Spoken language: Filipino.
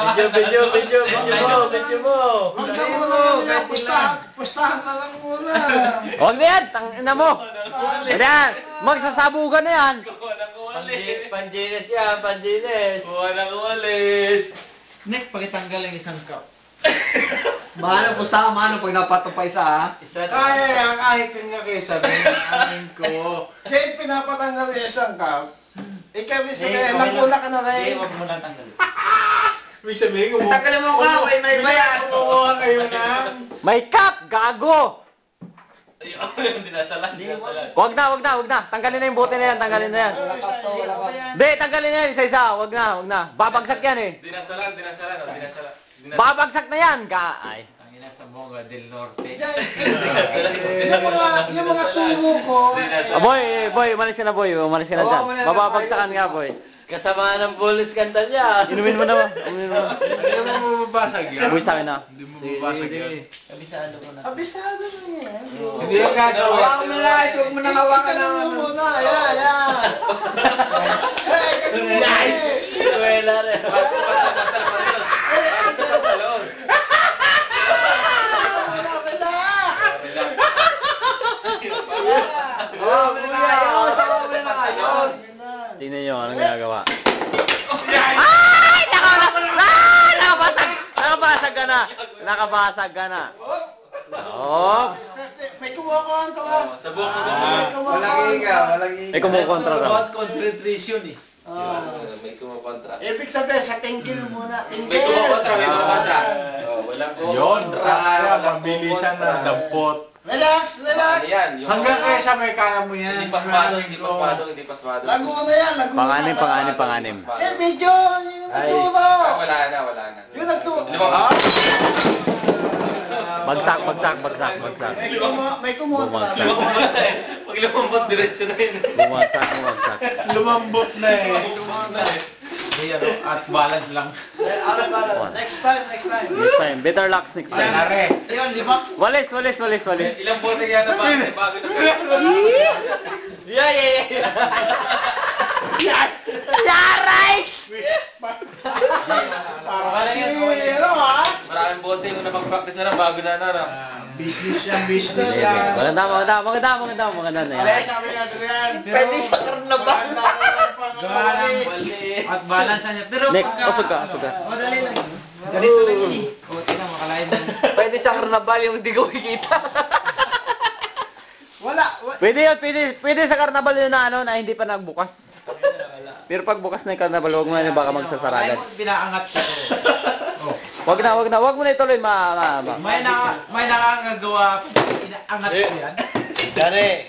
Video mo. Hanggang muna yan, pustahan na lang muna. Huwag na yan, tangina mo. Yan, magsasabugan na yan. Panjinis yan, panjinis. Walang ulit. Nick, pakitanggal ang isang cup. Mano, pustahan, mano, pag napatupay sa, ha? Kaya yan, kahit yun nga kayo sabihin, amin ko. Kahit pinapatanggal yung isang cup, ikaw mismo kaya, nagmuna ka na rin. Huwag mo na tanggalin. Ibig sabihin, Tanggalin mo ka, may bayan. kumuha kayo na. May cup, gago. Ayun, dinasalan. Huwag na. Tanggalin na yung bote na yan, tanggalin na yan. Wala ka to, wala ka. Hindi, tanggalin na yan, isa-isa. Huwag na. Babagsak yan eh. Dinasalan. Babagsak na yan, ay. Tangina sa Monga del Norte. Yung mga turo ko, Boy, umalis ka na boy. Umalis ka na dyan. Mababagsakan nga boy. Kasama ng pulis kanta niya. Inumin mo na ba? hindi mo mababasag yan. Boy sa akin na. Hindi mo mababasag yan. Kabisado ko na. Abisado na yan. Hindi yung gagawa. Hawakan mo na, huwag mo na hawakan na. Itanong mo muna, yan. Wala rin. Tingnan nyo, anong ginagawa? Ay! Nakabasag ka na. Oh! May kumuha ka ba? Sabok. Walang higa. May kumukontra raw. About concentration eh. May kumukontra. Ibig sabihin, sa tingkil muna. May kumukontra. Walang Yun, kaya pabilisan na dampot. Relax. Yan. Hanggang kaya siya may kaya mo yan. Hindi pasmado. Lago na yan, lago na. Panganim. Medyo, yung nagturo. Wala na. Yung nagturo. Bagsak. May kumontra. Pag lumambot, diretso na yun. Bumagsak. Lumambot na eh. At balance lang. Next time. Next time. Better luck next time. Ayun, lima. Walis. Ilang bote kaya na bago na. Yaray! Maraming bote yung napag-practice na bago na na. Business Maganda na yan. Sabi nga yan. Pwede sa karnabal. At balance niya. Pero Next, usog ka. madali lang. Ganito lang yun eh. O, tingnan, makalain mo. Pwede sa karnabal yung hindi ko makikita. Wala. Pwede sa karnabal yun na hindi pa nagbukas. Pero pag bukas na yung karnabal, huwag mo na baka magsasaragan. Binaangat ka to. Huwag mo na ituloy, May nakangagawa, inaangat ko yan. Dari.